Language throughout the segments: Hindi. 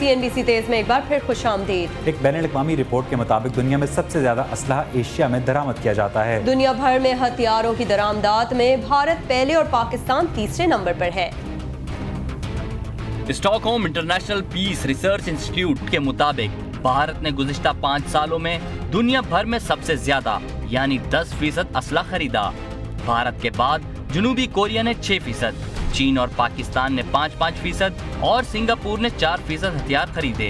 CNBC तेज में एक बार फिर खुशामदीद। एक बैनुल-अक़वामी रिपोर्ट के मुताबिक दुनिया में सबसे ज्यादा असलहा एशिया में दरामद किया जाता है। दुनिया भर में हथियारों की दरामदात में भारत पहले और पाकिस्तान तीसरे नंबर पर है। Stockholm International Peace Research Institute के मुताबिक भारत ने गुज़िश्ता 5 सालों में दुनिया भर में सबसे ज्यादा यानी 10% असलहा खरीदा। भारत के बाद जनूबी कोरिया ने 6%, चीन और पाकिस्तान ने 5% और सिंगापुर ने 4% हथियार खरीदे।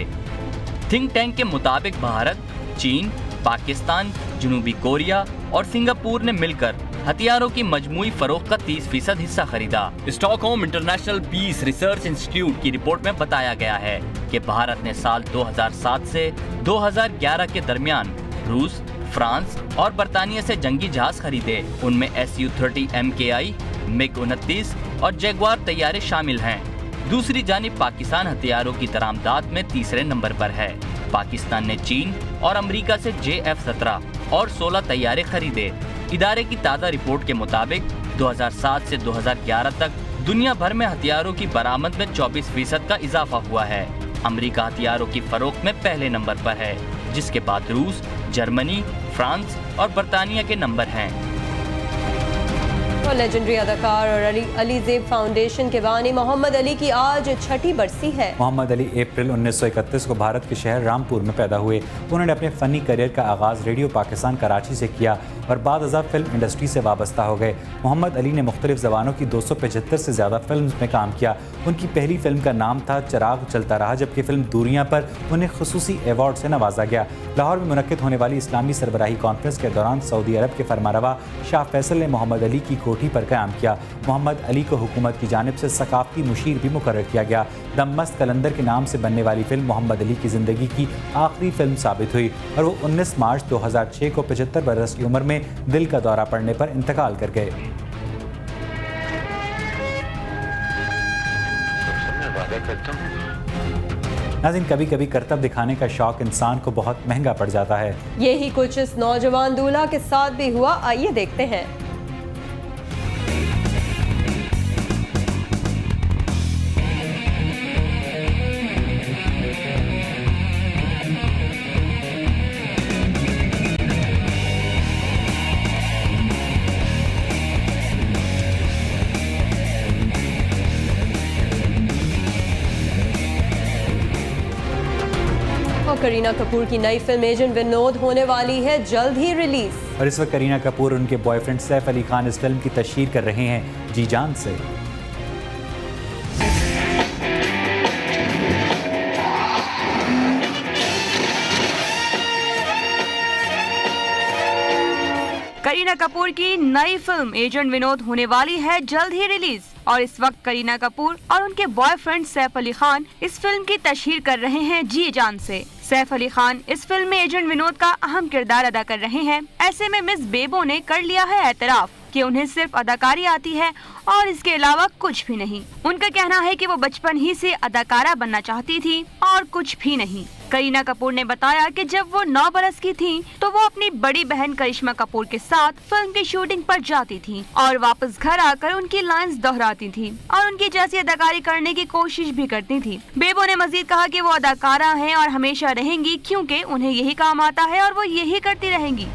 थिंक टैंक के मुताबिक भारत, चीन, पाकिस्तान, जनूबी कोरिया और सिंगापुर ने मिलकर हथियारों की मजमूई फरोख्त का 30% हिस्सा खरीदा। Stockholm International Peace Research Institute की रिपोर्ट में बताया गया है कि भारत ने साल 2007 से 2011 के दरमियान रूस, फ्रांस और बरतानिया से जंगी जहाज खरीदे। उनमें Su-30 MKI, MiG-29 और जैगुआर तैयारे शामिल हैं। दूसरी जानिब पाकिस्तान हथियारों की दरामदात में तीसरे नंबर पर है। पाकिस्तान ने चीन और अमेरिका से J-F-17 और 16 तैयारे खरीदे। इदारे की ताज़ा रिपोर्ट के मुताबिक 2007 से 2011 तक दुनिया भर में हथियारों की बरामद में 24% का इजाफा हुआ है। अमेरिका हथियारों की फरोख्त में पहले नंबर पर है, जिसके बाद रूस, जर्मनी, फ्रांस और बरतानिया के नंबर हैं। और लेजेंडरी अदाकार और अली ज़ेब फाउंडेशन के बानी मोहम्मद अली की आज 6ठी बरसी है। मोहम्मद अली अप्रैल 1931 को भारत के शहर रामपुर में पैदा हुए। उन्होंने अपने फ़नी करियर का आगाज़ रेडियो पाकिस्तान कराची से किया और बाद अज़ा फिल्म इंडस्ट्री से वाबस्ता हो गए। मोहम्मद अली ने मुख्तलिफ ज़बानों की 275 से ज़्यादा फिल्म में काम किया। उनकी पहली फिल्म का नाम था चिराग चलता रहा, जबकि फिल्म दूरियां पर उन्हें खुसूसी अवार्ड से नवाजा गया। लाहौर में मुनक्किद होने वाली इस्लामी सरबराही कॉन्फ्रेंस के दौरान सऊदी अरब के फरमारवा शाह फैसल ने मोहम्मद अली की कोठी पर क़याम किया। मोहम्मद अली को हुकूमत की जानिब से सकाफ़ती मुशीर भी मुकर्रर किया गया। दम मस्त कलंदर के नाम से बनने वाली फिल्म मोहम्मद अली की ज़िंदगी की आखिरी फिल्म साबित हुई और वो 19 मार्च 2006 को 75 बरस की उम्र में दिल का दौरा पड़ने पर इंतकाल कर गए। नाज़रीन, कभी कभी करतब दिखाने का शौक इंसान को बहुत महंगा पड़ जाता है। यही कुछ इस नौजवान दूल्हा के साथ भी हुआ, आइए देखते हैं। करीना कपूर की नई फिल्म एजेंट विनोद होने वाली है जल्द ही रिलीज। और इस वक्त करीना कपूर और उनके बॉयफ्रेंड सैफ अली खान इस फिल्म की तशहीर कर रहे हैं जी जान से। करीना कपूर की नई फिल्म एजेंट विनोद होने वाली है जल्द ही रिलीज और इस वक्त करीना कपूर और उनके बॉयफ्रेंड सैफ अली खान इस फिल्म की तशहीर कर रहे हैं जी जान से। सैफ अली खान इस फिल्म में एजेंट विनोद का अहम किरदार अदा कर रहे हैं। ऐसे में मिस बेबो ने कर लिया है एतराफ कि उन्हें सिर्फ अदाकारी आती है और इसके अलावा कुछ भी नहीं। उनका कहना है कि वो बचपन ही से अदाकारा बनना चाहती थी और कुछ भी नहीं। करीना कपूर ने बताया कि जब वो 9 बरस की थी तो वो अपनी बड़ी बहन करिश्मा कपूर के साथ फिल्म की शूटिंग पर जाती थी और वापस घर आकर उनकी लाइंस दोहराती थी और उनकी जैसी अदाकारी करने की कोशिश भी करती थी। बेबो ने मजीद कहा कि वो अदाकारा हैं और हमेशा रहेंगी क्योंकि उन्हें यही काम आता है और वो यही करती रहेंगी।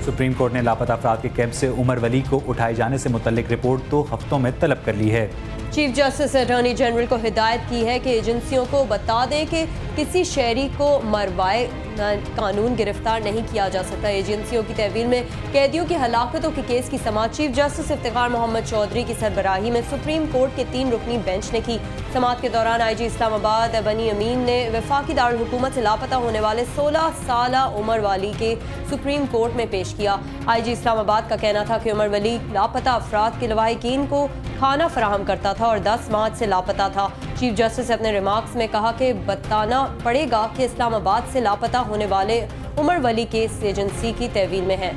सुप्रीम कोर्ट ने लापता अफराद के कैंप से उमर वली को उठाए जाने से मुतल्लिक रिपोर्ट 2 हफ्तों में तलब कर ली है। चीफ जस्टिस अटॉर्नी जनरल को हिदायत की है कि एजेंसियों को बता दें कि किसी शहरी को मरवाए कानून गिरफ्तार नहीं किया जा सकता। एजेंसियों की तहवील में कैदियों की हलाकतों के केस की समाअत चीफ जस्टिस इफ्तिखार मोहम्मद चौधरी की सरबराही में सुप्रीम कोर्ट के 3 रुकनी बेंच ने की। समाअत के दौरान IG इस्लामाबाद बनी अमीन ने वफाकी दारुल हुकूमत से लापता होने वाले 16 साल उमर वाली के सुप्रीम कोर्ट में पेश किया। IG इस्लामाबाद का कहना था कि उमर वली लापता अफराद के लवाहिकीन को खाना फराहम करता था और 10 मार्च से लापता था। चीफ जस्टिस ने अपने रिमार्क्स में कहा कि बताना पड़ेगा कि इस्लामाबाद से लापता होने वाले उमर वली केस एजेंसी की तहवील में है।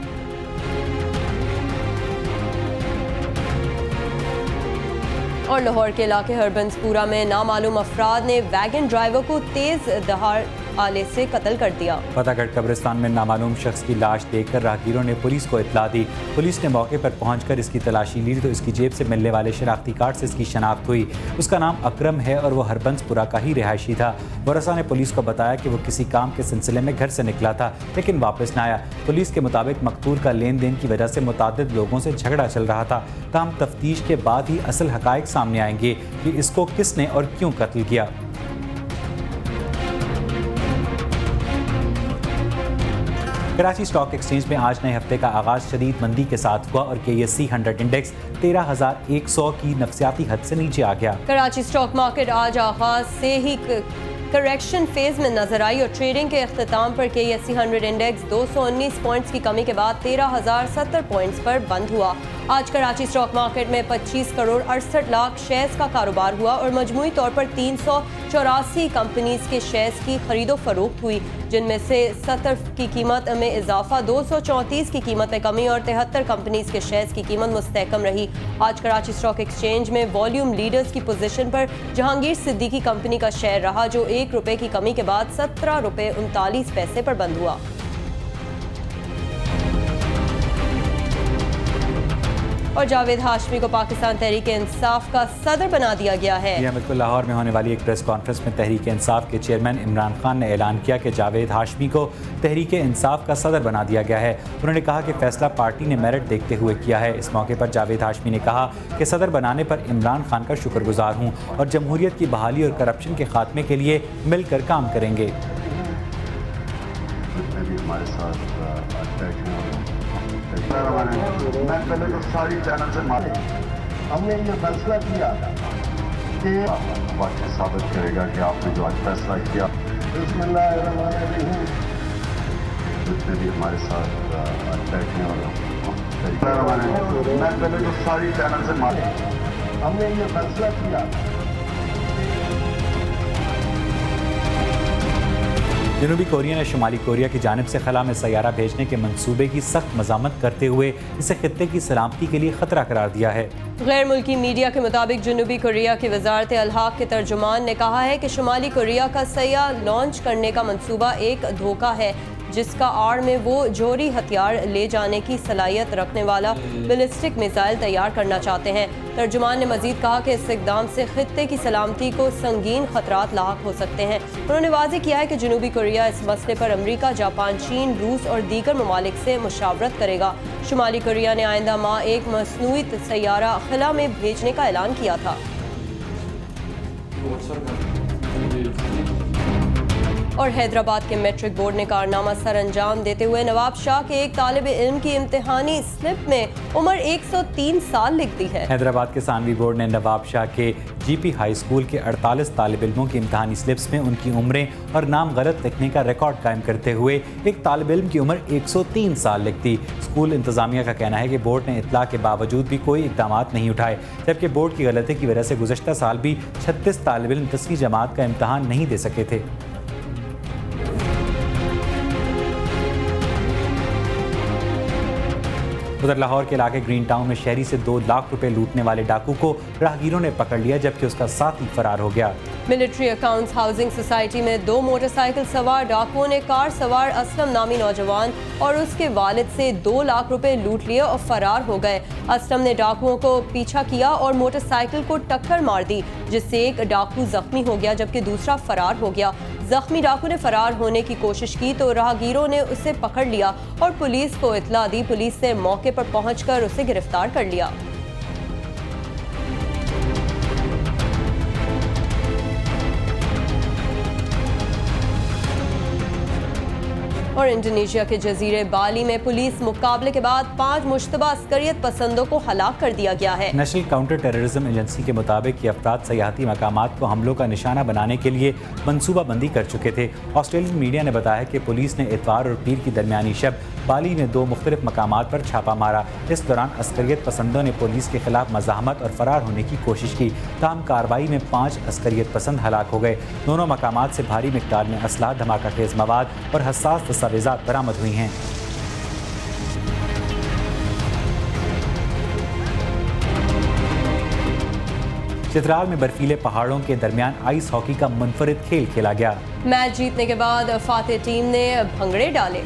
और लाहौर के इलाके हरबंसपुरा में नामालूम अफराद ने वैगन ड्राइवर को तेज धार आले से कत्ल कर दिया। फतेहगढ़ कब्रिस्तान में नामालूम शख्स की लाश देखकर राहगीरों ने पुलिस को इत्तला दी। पुलिस ने मौके पर पहुंचकर इसकी तलाशी ली तो इसकी जेब से मिलने वाले शनाख्ती कार्ड से इसकी शनाख्त हुई। उसका नाम अकरम है और वो हरबंसपुरा का ही रिहायशी था। वरसा ने पुलिस को बताया कि वो किसी काम के सिलसिले में घर से निकला था लेकिन वापस न आया। पुलिस के मुताबिक मकतूल का लेन देन की वजह से मुतादिद लोगों से झगड़ा चल रहा था। ताहम तफ्तीश के बाद ही असल हकायक सामने आएंगे कि इसको किसने और क्यों कत्ल किया। कराची स्टॉक एक्सचेंज में आज नए हफ्ते का आगाज शदीद मंदी के साथ हुआ और KSE 100 इंडेक्स 13,100 की नफसियाती हद से नीचे आ गया। कराची स्टॉक मार्केट आज आगाज से ही करेक्शन फेज में नजर आई और ट्रेडिंग के अख्ताम पर KSE 100 इंडेक्स 219 पॉइंट्स की कमी के बाद 13,070 पॉइंट्स पर बंद हुआ। आज कराची स्टॉक मार्केट में 25 करोड़ 68 लाख शेयर्स का कारोबार हुआ और मजमूई तौर पर 384 कंपनीज के शेयर्स की खरीदो फरोख्त हुई, जिनमें से 70 की कीमत में इजाफा, 234 की कीमत में कमी और 73 कंपनीज के शेयर्स की कीमत मुस्तहकम रही। आज कराची स्टॉक एक्सचेंज में वॉल्यूम लीडर्स की पोजीशन पर जहांगीर सिद्दीकी कंपनी का शेयर रहा, जो ₹1 की कमी के बाद ₹17.39 पर बंद हुआ। और जावेद हाशमी को पाकिस्तान तहरीक इंसाफ का सदर बना दिया गया है। बिल्कुल, लाहौर में होने वाली एक प्रेस कॉन्फ्रेंस में तहरीक इंसाफ के चेयरमैन इमरान खान ने ऐलान किया कि जावेद हाशमी को तहरीक इंसाफ का सदर बना दिया गया है। उन्होंने कहा कि फैसला पार्टी ने मेरिट देखते हुए किया है। इस मौके पर जावेद हाशमी ने कहा कि सदर बनाने पर इमरान खान का शुक्रगुजार हूँ और जमहूरियत की बहाली और करप्शन के खात्मे के लिए मिलकर काम करेंगे। मैं पहले तो सारी चैनल से माफी, हमने ये फैसला किया कि वाकई साबित करेगा कि आपने जो आज फैसला किया, जितने भी हमारे साथ अटैक हैं और मैं पहले तो सारी चैनल से माफी, हमने ये फैसला किया। जनूबी कोरिया ने शुमाली कोरिया की जानिब से खला में सैयारा भेजने के मंसूबे की सख्त मज़ामत करते हुए इसे खित्ते की सलामती के लिए खतरा करार दिया है। गैर मुल्की मीडिया के मुताबिक जनूबी कोरिया की वजारत अलहाक के तर्जुमान ने कहा है कि शुमाली कोरिया का सैया लॉन्च करने का मंसूबा एक धोखा है, जिसका आड़ में वो जोहरी हथियार ले जाने की सलाहियत रखने वाला बैलिस्टिक मिसाइल तैयार करना चाहते हैं। तर्जुमान ने मजीद कहा कि इस इक़दाम से खित्ते की सलामती को संगीन खतरात लाक हो सकते हैं। उन्होंने वाज़ेह किया है कि जनूबी कोरिया इस मसले पर अमरीका, जापान, चीन, रूस और दीगर ममालिक से मुशावरत करेगा। शुमाली कोरिया ने आइंदा माह एक मसनूई सैयारा खला में भेजने का ऐलान किया था। और हैदराबाद के मैट्रिक बोर्ड ने कारनामा सर अंजाम देते हुए नवाब शाह के एक तालिब इल्म की इम्तिहानी स्लिप में उम्र 103 साल लिख दी है। हैदराबाद के सानवी बोर्ड ने नवाब शाह के GP हाई स्कूल के 48 तालिब इल्मों की इम्तिहानी स्लिप्स में उनकी उम्रें और नाम गलत लिखने का रिकॉर्ड कायम करते हुए एक तालिब इल्म की उम्र 103 साल लिख दी। स्कूल इंतजामिया का कहना है कि बोर्ड ने इत्तला के बावजूद भी कोई इकदाम नहीं उठाए, जबकि बोर्ड की गलती की वजह से गुज़श्ता साल भी 36 तालिब इल्म 10वीं जमात का इम्तहान नहीं दे सके थे। उधर लाहौर के इलाके ग्रीन टाउन में शहरी से 2 लाख रुपए लूटने वाले डाकू को राहगीरों ने पकड़ लिया, जबकि उसका साथी फरार हो गया। मिलिट्री अकाउंट्स हाउसिंग सोसाइटी में 2 मोटरसाइकिल सवार डाकुओं ने कार सवार असलम नामी नौजवान और उसके वालिद से 2 लाख रुपए लूट लिए और फरार हो गए। असलम ने डाकुओं को पीछा किया और मोटरसाइकिल को टक्कर मार दी, जिससे एक डाकू जख्मी हो गया जबकि दूसरा फरार हो गया। जख्मी डाकू ने फरार होने की कोशिश की तो राहगीरों ने उसे पकड़ लिया और पुलिस को इत्तला दी। पुलिस ने मौके पर पहुंचकर उसे गिरफ्तार कर लिया। और इंडोनेशिया के जजीरे बाली में पुलिस मुकाबले के बाद 5 मुश्तबा अस्करियत पसंदों को हलाक कर दिया गया है। नेशनल काउंटर टेररिज्म एजेंसी के मुताबिक ये अफराद सयाहती मकामात को हमलों का निशाना बनाने के लिए मनसूबाबंदी कर चुके थे। ऑस्ट्रेलियन मीडिया ने बताया कि पुलिस ने इतवार और पीर की दरमियानी शब बाली में 2 मुख्तलिफ मकामात पर छापा मारा। इस दौरान अस्करियत पसंदों ने पुलिस के खिलाफ मज़ाहमत और फरार होने की कोशिश की। ताहम कार्रवाई में 5 अस्करियत पसंद हलाक हो गए। दोनों मकामात से भारी मिकदार में असला, धमाका खेज मवाद और हसास दस्तावेज़ात बरामद हुई हैं। चित्राल में बर्फीले पहाड़ों के दरमियान आइस हॉकी का मुनफरिद खेल खेला गया। मैच जीतने के बाद फातेह टीम ने भंगड़े डाले।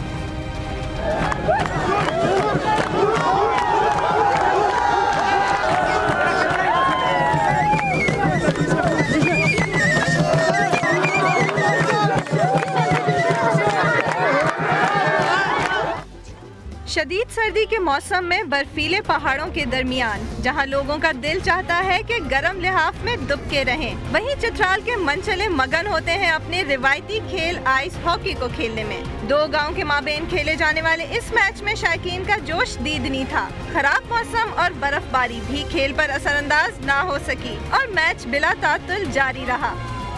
शदीद सर्दी के मौसम में बर्फीले पहाड़ों के दरमियान जहां लोगों का दिल चाहता है कि गर्म लिहाफ में दुबके रहें, वहीं चित्राल के मनचले मगन होते हैं अपने रिवायती खेल आइस हॉकी को खेलने में। दो गांव के माबेन खेले जाने वाले इस मैच में शायकीन का जोश दीदनी था। खराब मौसम और बर्फबारी भी खेल पर असरअंदाज ना हो सकी और मैच बिला तातुल जारी रहा,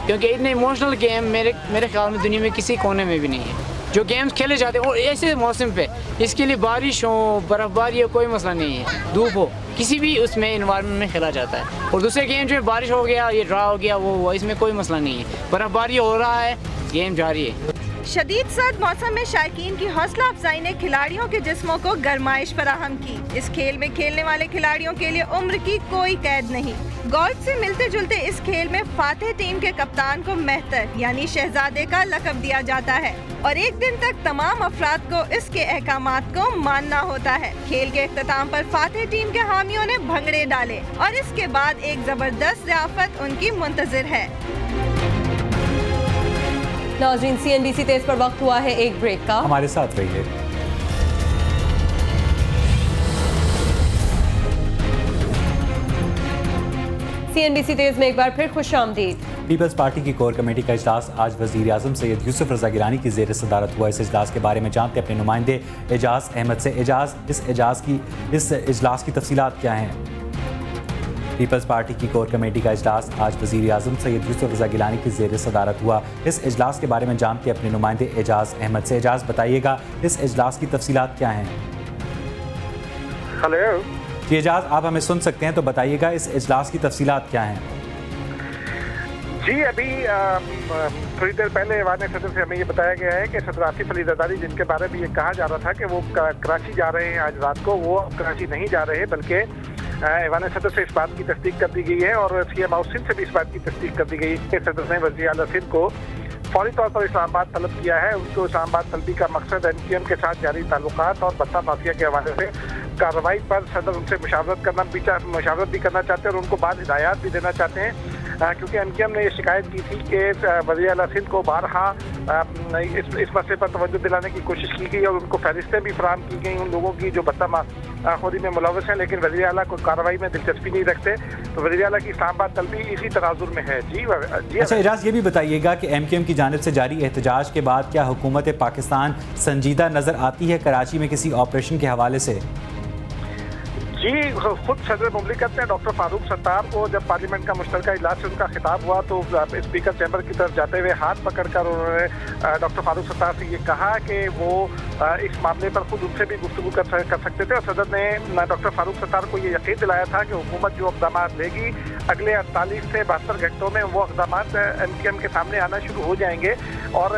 क्योंकि इतने इमोशनल गेम मेरे ख्याल में दुनिया में किसी कोने में भी नहीं है जो गेम्स खेले जाते हैं। और ऐसे मौसम पे इसके लिए बारिश हो, बर्फबारी हो, कोई मसला नहीं है, धूप हो, किसी भी उसमें इन्वायरमेंट में खेला जाता है। और दूसरे गेम जो बारिश हो गया, ये ड्रा हो गया, वो इसमें कोई मसला नहीं है, बर्फबारी हो रहा है, गेम जारी है। शदीद सर्द मौसम में शायकीन की हौसला अफजाई ने खिलाड़ियों के जिस्मों को गरमाइश फराहम की। इस खेल में खेलने वाले खिलाड़ियों के लिए उम्र की कोई कैद नहीं। गोल्फ से मिलते जुलते इस खेल में फातेह टीम के कप्तान को मेहतर यानी शहजादे का लक़ब दिया जाता है और एक दिन तक तमाम अफराद को इसके अहकामात को मानना होता है। खेल के इख्तिताम पर फातेह टीम के हामियों ने भंगड़े डाले और इसके बाद एक जबरदस्त ज़ियाफत उनकी मुंतज़िर है। नाज़रीन, CNBC तेज पर वक्त हुआ है एक ब्रेक का, हमारे साथ रहिए। CNBC तेज में एक बार फिर खुशामदीद। पीपल्स पार्टी की कोर कमेटी का इजलास आज वज़ीर आज़म सैयद यूसुफ रज़ा गिलानी की ज़ेर सदारत हुआ। इस इजलास के बारे में जानते अपने नुमाइंदे एजाज अहमद से। एजाज, इस इजलास की तफसीलात क्या हैं? पीपल्स पार्टी की कोर कमेटी का इजलास आज वज़ीर आज़म सैयद यूसुफ रज़ा गिलानी की ज़ेर सदारत हुआ। इस इजलास के बारे में जानते अपने नुमाइंदे एजाज अहमद से। एजाज, बताइएगा इस इजलास की तफसीलात क्या हैं? हेलो जी एजाज, आप हमें सुन सकते हैं तो बताइएगा इस इजलास की तफसीलात क्या हैं? जी, अभी थोड़ी देर पहले ऐवान सदर से हमें ये बताया गया है कि सदर आसिफ अली ज़रदारी, जिनके बारे में ये कहा जा रहा था कि वो कराची जा रहे हैं आज रात को, वो कराची नहीं जा रहे, बल्कि ऐवान सदर से इस बात की तस्दीक कर दी गई है और CM हाउस सिंध से भी इस बात की तस्दीक कर दी गई है कि सदर ने वज़ीर आला सिंध को फौरी तौर पर इस्लामाबाद तलब किया है। उनको इस्लामाबाद तलबी का मकसद MQM के साथ जारी ताल्लुकात और बत्ता माफिया के हवाले से कार्रवाई पर सदर उनसे मुशावरत भी करना चाहते हैं और उनको बाद हिदायत भी देना चाहते हैं, क्योंकि MQM ने ये शिकायत की थी कि वज़ीर आला सिंध को बारहा इस मसले पर तवज्जो दिलाने की कोशिश की गई और उनको फहरिस्तें भी फराहम की गई उन लोगों की जो बत्ताखोरी में मुलव्वस हैं, लेकिन वज़ीर आला को कार्रवाई में दिलचस्पी नहीं रखते। तो वज़ीर आला की इस्लामाबाद तलबी इसी तनाजुर में है। जी अच्छा एजाज, ये भी बताइएगा कि MQM की जानिब से जारी एहतजाज के बाद क्या हुकूमत पाकिस्तान संजीदा नज़र आती है कराची में किसी ऑपरेशन के हवाले से? जी, खुद सदर मुमलिकत ने डॉक्टर फारूक सत्तार को जब पार्लियामेंट का मुश्तरका इजलास से उनका खिताब हुआ तो स्पीकर चैम्बर की तरफ जाते हुए हाथ पकड़कर उन्होंने डॉक्टर फारूक सत्तार से ये कहा कि वो इस मामले पर खुद उनसे भी गुफ्तगू कर सकते थे और सदर ने डॉक्टर फारूक सत्तार को ये यकीन दिलाया था कि हुकूमत जो इक़दाम लेगी अगले 48 से 72 घंटों में वो इक़दाम MQM के सामने आना शुरू हो जाएंगे। और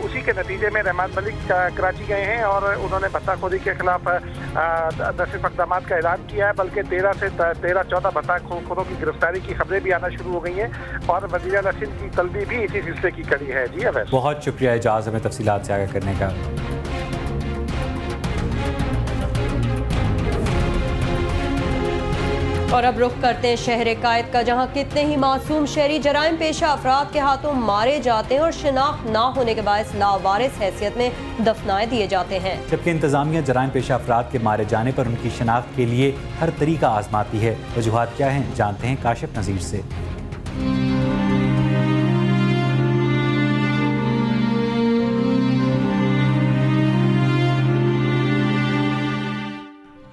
उसी के नतीजे में रहमान मलिक कराची गए हैं और उन्होंने भत्ताखोरी के खिलाफ न सिर्फ इक़दाम का ऐलान किया है बल्कि 13-14 भत्ताखोरों की गिरफ्तारी की खबरें भी आना शुरू हो गई हैं और वज़ीर आला सिंध की तलबी भी इसी सिलसिले की कड़ी है। जी अवैस, बहुत शुक्रिया एजाज हमें तफसीलात से आगाह करने का। और अब रुख करते हैं शहर कायद का, जहां कितने ही मासूम शहरी जराइम पेशा अफराद के हाथों मारे जाते हैं और शिनाख्त ना होने के बायस लावारिस हैसियत में दफनाए दिए जाते हैं, जबकि इंतजामिया जराइम पेशा अफराद के मारे जाने पर उनकी शनाख्त के लिए हर तरीका आजमाती है। वजूहात क्या हैं, जानते हैं काशिफ नज़ीर से।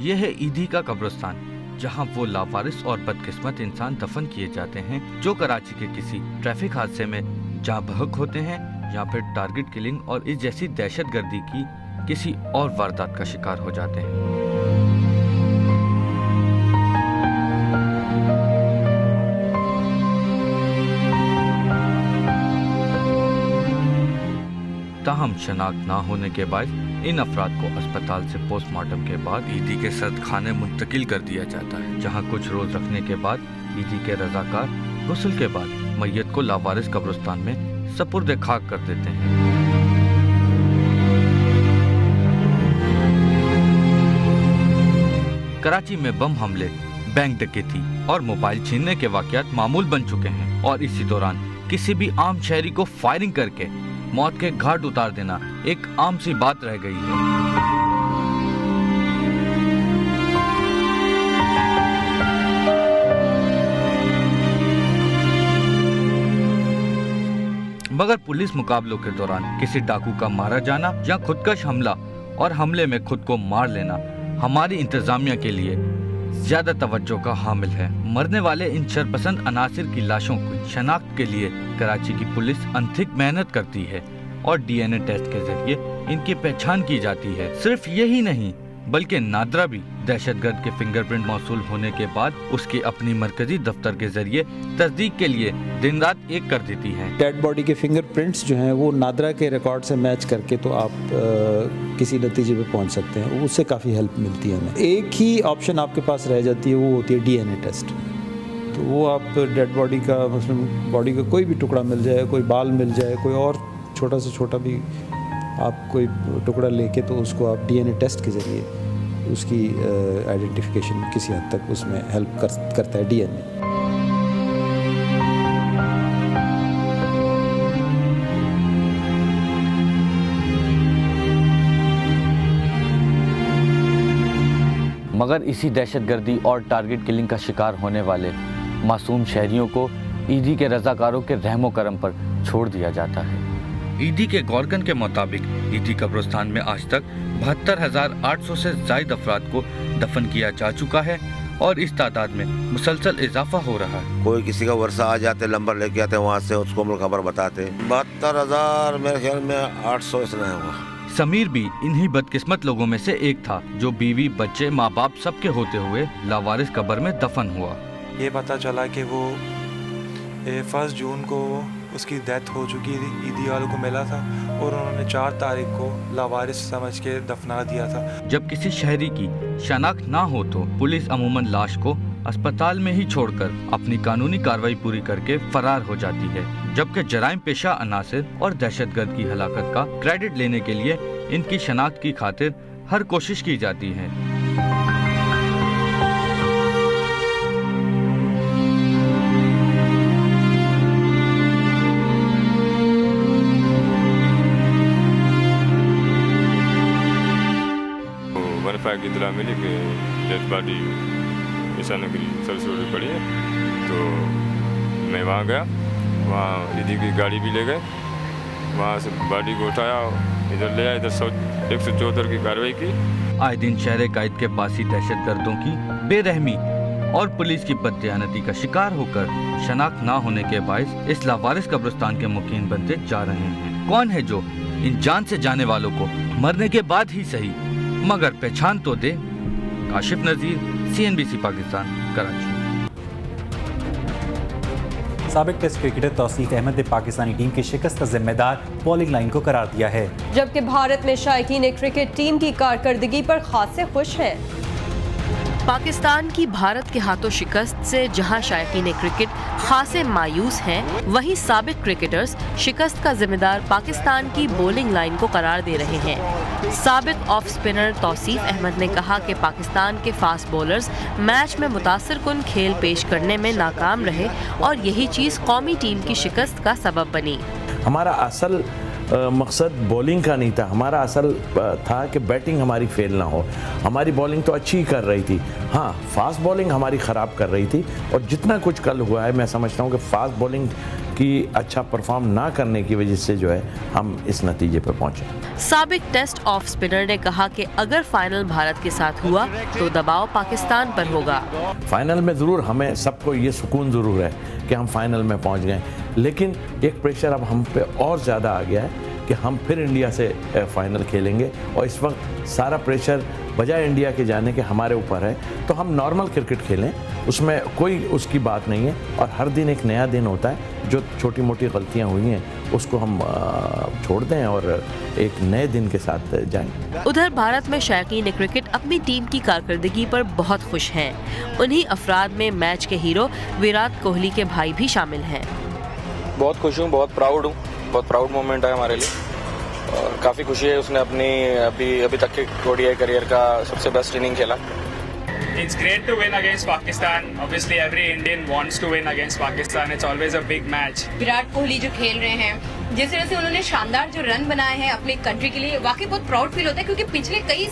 यह है ईदी का कब्रिस्तान, जहां वो लावारिस और बदकिस्मत इंसान दफन किए जाते हैं जो कराची के किसी ट्रैफिक हादसे में जाँ बहक होते हैं या फिर टारगेट किलिंग और इस जैसी दहशतगर्दी की किसी और वारदात का शिकार हो जाते हैं। ताहम शनाख्त ना होने के बाद इन अफराद को अस्पताल से पोस्टमार्टम के बाद ईदी के सर्द खाने मुंतकिल कर दिया जाता है, जहां कुछ रोज रखने के बाद ईदी के रजाकार गुस्ल के बाद मैयत को लावारिस कब्रिस्तान में सपुर्द खाक कर देते हैं। कराची में बम हमले, बैंक डकैती और मोबाइल छीनने के वाकयात मामूल बन चुके हैं और इसी दौरान किसी भी आम शहरी को फायरिंग करके मौत के घाट उतार देना एक आम सी बात रह गई है। मगर पुलिस मुकाबलों के दौरान किसी डाकू का मारा जाना या खुदकश हमला और हमले में खुद को मार लेना हमारी इंतजामिया के लिए ज्यादा तवज्जो का हामिल है। मरने वाले इन शरपसंद अनासिर की लाशों की शनाख्त के लिए कराची की पुलिस अनथिक मेहनत करती है और डीएनए टेस्ट के जरिए इनकी पहचान की जाती है। सिर्फ यही नहीं बल्कि नादरा भी दहशतगर्द के फिंगरप्रिंट मौसूल होने के बाद उसकी अपनी मरकजी दफ्तर के जरिए तस्दीक के लिए दिन रात एक कर देती है। डेड बॉडी के फिंगरप्रिंट्स जो हैं वो नादरा के रिकॉर्ड से मैच करके तो आप किसी नतीजे पे पहुंच सकते हैं, उससे काफ़ी हेल्प मिलती है हमें। एक ही ऑप्शन आपके पास रह जाती है, वो होती है डीएनए टेस्ट। तो वो आप डेड बॉडी का मतलब बॉडी का कोई भी टुकड़ा मिल जाए, कोई बाल मिल जाए, कोई और छोटा से छोटा भी आप कोई टुकड़ा लेके तो उसको आप डीएनए टेस्ट के ज़रिए उसकी आइडेंटिफिकेशन किसी हद तक उसमें हेल्प करता है डीएनए। मगर इसी दहशतगर्दी और टारगेट किलिंग का शिकार होने वाले मासूम शहरियों को ईदी के रजाकारों के रहमो करम पर छोड़ दिया जाता है। ईदी के गवर्नर के मुताबिक ईदी कब्रिस्तान में आज तक 72,800 से ज्यादा अफराद को दफन किया जा चुका है और इस तादाद में मुसलसल इजाफा हो रहा है। कोई किसी का वर्षा आ जाते, नंबर लेके आते, वहाँ से उसको खबर बताते। 72,000 मेरे ख्याल में 800 इतना हुआ। समीर भी इन्हीं बदकिस्मत लोगों में से एक था जो बीवी, बच्चे, माँ बाप सबके होते हुए लावारिस कब्र में दफन हुआ। ये पता चला कि वो 1 जून को उसकी डेथ हो चुकी थी, ईदी वालों को मिला था और उन्होंने 4 तारीख को लावारिस समझ के दफना दिया था। जब किसी शहरी की शनाख्त ना हो तो पुलिस अमूमन लाश को अस्पताल में ही छोड़कर अपनी कानूनी कार्रवाई पूरी करके फरार हो जाती है, जबकि जराइम पेशा अनासिर और दहशतगर्द की हलाकत का क्रेडिट लेने के लिए इनकी शनाख्त की खातिर हर कोशिश की जाती है। की इतला मिली कि डेड बॉडी ईशा नगरी सरस रोड पड़ी है, तो मैं वहाँ गया। वहाँ ईदी की गाड़ी भी ले गए, वहाँ से बॉडी को उठाया, इधर ले आया, इधर 174 की कार्रवाई की। आए दिन शहर कायद के पासी दहशतगर्दों की बेरहमी और पुलिस की बददियानती का शिकार होकर शनाख्त ना होने के बायस इस लावारिस कब्रिस्तान के मुकीम बनते जा रहे हैं। कौन है जो इन जान से जाने वालों को मरने के बाद ही सही मगर पहचान तो दे। काशिफ नजीर, CNBC पाकिस्तान, कराची। साबिक टेस्ट क्रिकेटर तौसीफ अहमद ने पाकिस्तानी टीम की शिकस्त का जिम्मेदार बॉलिंग लाइन को करार दिया है, जबकि भारत में शायकीन क्रिकेट टीम की कारकर्दगी पर खासे खुश हैं। पाकिस्तान की भारत के हाथों शिकस्त से जहां शायकीन क्रिकेट खासे मायूस हैं, वहीं साबिक क्रिकेटर्स शिकस्त का जिम्मेदार पाकिस्तान की बॉलिंग लाइन को करार दे रहे हैं। साबिक ऑफ स्पिनर तौसीफ अहमद ने कहा कि पाकिस्तान के फास्ट बॉलर्स मैच में मुतासिरकुन खेल पेश करने में नाकाम रहे और यही चीज़ कौमी टीम की शिकस्त का सबब बनी। हमारा असल मकसद बॉलिंग का नहीं था, हमारा असल था कि बैटिंग हमारी फेल ना हो। हमारी बॉलिंग तो अच्छी कर रही थी, हाँ फास्ट बॉलिंग हमारी ख़राब कर रही थी और जितना कुछ कल हुआ है मैं समझता हूँ कि फास्ट बॉलिंग की अच्छा परफॉर्म ना करने की वजह से जो है हम इस नतीजे पर पहुँचे। साबिक टेस्ट ऑफ स्पिनर ने कहा कि अगर फाइनल भारत के साथ हुआ तो दबाव पाकिस्तान पर होगा। फाइनल में ज़रूर हमें सबको ये सुकून ज़रूर है कि हम फाइनल में पहुंच गए, लेकिन एक प्रेशर अब हम पे और ज़्यादा आ गया है कि हम फिर इंडिया से फाइनल खेलेंगे और इस वक्त सारा प्रेशर बजाय इंडिया के जाने के हमारे ऊपर है। तो हम नॉर्मल क्रिकेट खेलें उसमें कोई उसकी बात नहीं है और हर दिन एक नया दिन होता है। जो छोटी मोटी गलतियां हुई हैं उसको हम छोड़ दें और एक नए दिन के साथ जाएं। उधर भारत में शायकीन क्रिकेट अपनी टीम की कारकर्दगी पर बहुत खुश हैं। उन्हीं अफराद में मैच के हीरो विराट कोहली के भाई भी शामिल हैं। बहुत खुश हूँ, बहुत प्राउड मोमेंट है हमारे लिए और काफ़ी खुशी है। उसने अपनी अभी तक के ODI करियर का सबसे बेस्ट इनिंग खेला। It's great to win against Pakistan. Obviously, every Indian wants to win against Pakistan. It's always a big match. Virat Kohli जो खेल रहे हैं, जिस तरह से उन्होंने शानदार जो रन बनाए हैं अपने कंट्री के लिए, वाकई बहुत प्राउड फील होता है क्योंकि पिछले कई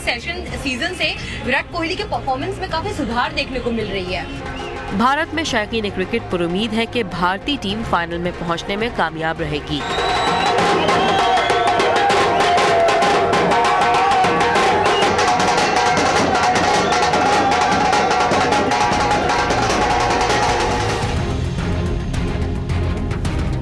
सीजन से विराट कोहली के परफॉर्मेंस में काफी सुधार देखने को मिल रही है। भारत में शायकीन क्रिकेट पर उम्मीद है कि भारतीय टीम फाइनल में पहुंचने में कामयाब रहेगी।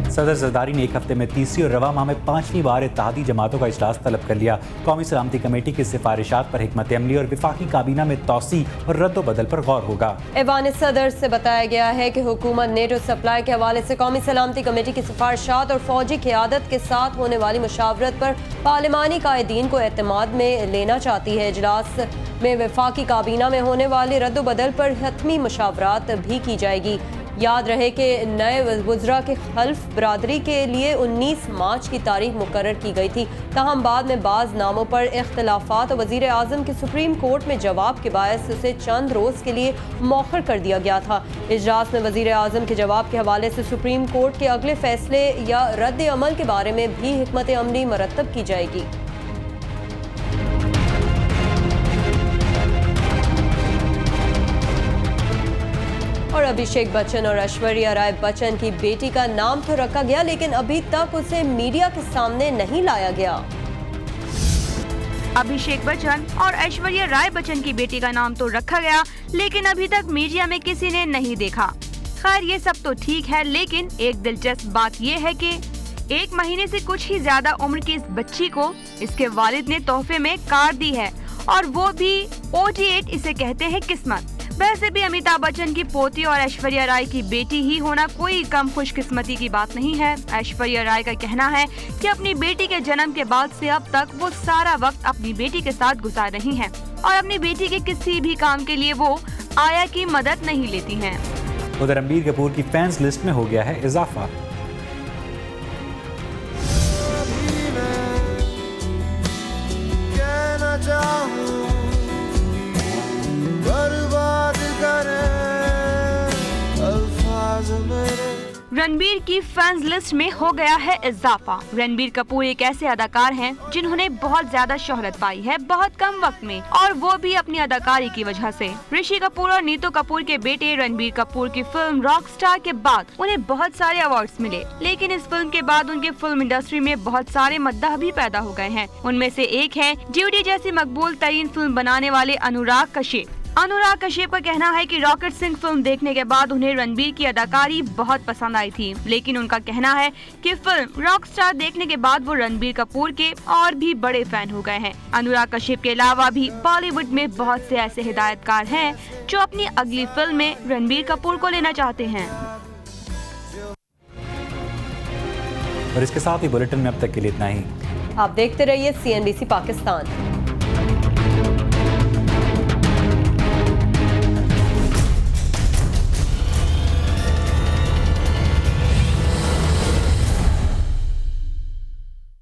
सदर जरदारी ने एक हफ्ते में तीसरी और रवा माह में 5वीं बार इत्तेहादी जमातों का इजलास तलब कर लिया। कौमी सलामती कमेटी की सिफारिशात पर हिकमत अमली और विफाकी काबीना में तौसी और रद्द बदल पर गौर होगा। ऐवान सदर से बताया गया है कि हुकूमत नेटो सप्लाई के हवाले से कौमी सलामती कमेटी की सिफारिशात और फौजी क़यादत के साथ होने वाली मुशावरत पर पार्लिमानी कायदीन को एतमाद में लेना चाहती है। इजलास में विफाकी काबीना में होने वाले रद्द बदल पर हतमी मुशावरात भी की जाएगी। याद रहे कि नए वज़रा के खल्फ बरादरी के लिए 19 मार्च की तारीख मुकर्रर की गई थी। ताहम बाद में बाज़ नामों पर इख्तलाफात और वज़ीर आज़म के सुप्रीम कोर्ट में जवाब के बायस उसे चंद रोज़ के लिए मौखर कर दिया गया था। इजलास में वज़ीर आज़म के जवाब के हवाले से सुप्रीम कोर्ट के अगले फैसले या रद्द अमल के बारे में भी हिकमत अमली मरतब की जाएगी। और अभिषेक बच्चन और ऐश्वर्या राय बच्चन की बेटी का नाम तो रखा गया, लेकिन अभी तक उसे मीडिया के सामने नहीं लाया गया। अभिषेक बच्चन और ऐश्वर्या राय बच्चन की बेटी का नाम तो रखा गया, लेकिन अभी तक मीडिया में किसी ने नहीं देखा। खैर ये सब तो ठीक है, लेकिन एक दिलचस्प बात ये है कि 1 महीने से कुछ ही ज्यादा उम्र की इस बच्ची को इसके वालिद ने तोहफे में कार दी है, और वो भी OT8। इसे कहते हैं किस्मत। वैसे भी अमिताभ बच्चन की पोती और ऐश्वर्या राय की बेटी ही होना कोई कम खुशकिस्मती की बात नहीं है। ऐश्वर्या राय का कहना है कि अपनी बेटी के जन्म के बाद से अब तक वो सारा वक्त अपनी बेटी के साथ गुजार रही हैं और अपनी बेटी के किसी भी काम के लिए वो आया की मदद नहीं लेती हैं। उधर रणबीर कपूर की फैंस लिस्ट में हो गया है इजाफा। रणबीर की फैंस लिस्ट में हो गया है इजाफा। रणबीर कपूर एक ऐसे अदाकार हैं जिन्होंने बहुत ज्यादा शोहरत पाई है बहुत कम वक्त में, और वो भी अपनी अदाकारी की वजह से। ऋषि कपूर और नीतू कपूर के बेटे रणबीर कपूर की फिल्म रॉकस्टार के बाद उन्हें बहुत सारे अवार्ड्स मिले, लेकिन इस फिल्म के बाद उनकी फिल्म इंडस्ट्री में बहुत सारे मद्दाह भी पैदा हो गए हैं। उनमें से एक है ड्यूटी जैसी मकबूल तरीन फिल्म बनाने वाले अनुराग कश्यप। अनुराग कश्यप का कहना है कि रॉकेट सिंह फिल्म देखने के बाद उन्हें रणबीर की अदाकारी बहुत पसंद आई थी, लेकिन उनका कहना है कि फिल्म रॉकस्टार देखने के बाद वो रणबीर कपूर के और भी बड़े फैन हो गए हैं। अनुराग कश्यप के अलावा भी बॉलीवुड में बहुत से ऐसे हिदायतकार हैं जो अपनी अगली फिल्म में रणबीर कपूर को लेना चाहते हैं। और इसके साथ ही बुलेटिन में अब तक के लिए इतना ही। आप देखते रहिए CNBC पाकिस्तान।